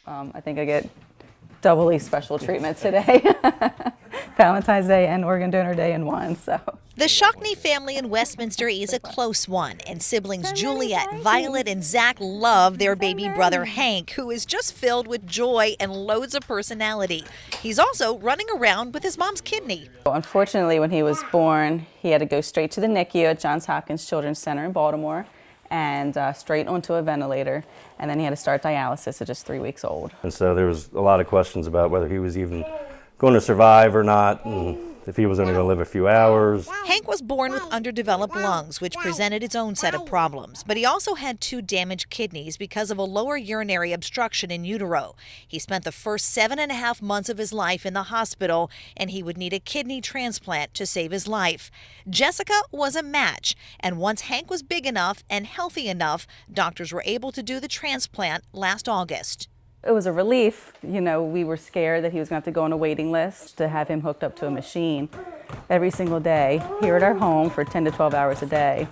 I think I get doubly special treatment today. Valentine's Day and Organ Donor Day in one. So. The Shockney family in Westminster is a close one, and siblings Juliet, Violet, and Zach love their baby brother Hank, who is just filled with joy and loads of personality. He's also running around with his mom's kidney. Unfortunately, when he was born, he had to go straight to the NICU at Johns Hopkins Children's Center in Baltimore and straight onto a ventilator, and then he had to start dialysis at just 3 weeks old. And so there was a lot of questions about whether he was even going to survive or not, and if he was only going to live a few hours. Hank was born with underdeveloped lungs, which presented its own set of problems, but he also had 2 damaged kidneys because of a lower urinary obstruction in utero. He spent the first 7.5 months of his life in the hospital, and he would need a kidney transplant to save his life. Jessica was a match, and once Hank was big enough and healthy enough, doctors were able to do the transplant last August. It was a relief. You know, we were scared that he was going to have to go on a waiting list to have him hooked up to a machine every single day here at our home for 10 to 12 hours a day.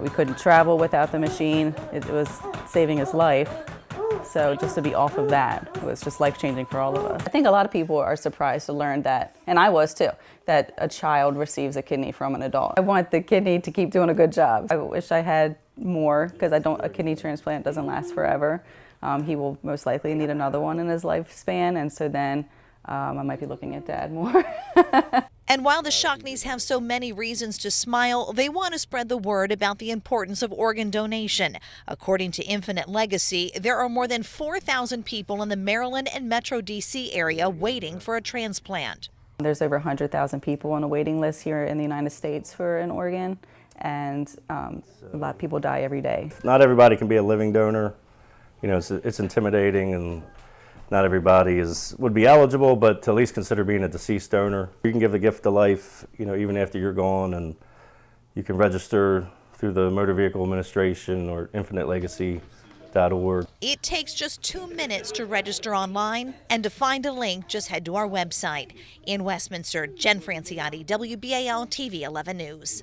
We couldn't travel without the machine. It was saving his life. So just to be off of that was just life-changing for all of us. I think a lot of people are surprised to learn that, and I was too, that a child receives a kidney from an adult. I want the kidney to keep doing a good job. I wish I had more, because a kidney transplant doesn't last forever. He will most likely need another one in his lifespan, and so then I might be looking at Dad more. And while the Shockneys have so many reasons to smile, they want to spread the word about the importance of organ donation. According to Infinite Legacy, there are more than 4,000 people in the Maryland and Metro D.C. area waiting for a transplant. There's over 100,000 people on a waiting list here in the United States for an organ, and a lot of people die every day. Not everybody can be a living donor. You know, it's intimidating, and not everybody would be eligible, but to at least consider being a deceased donor. You can give the gift of life, you know, even after you're gone, and you can register through the Motor Vehicle Administration or infinitelegacy.org. It takes just 2 minutes to register online, and to find a link, just head to our website. In Westminster, Jen Franciotti, WBAL TV 11 News.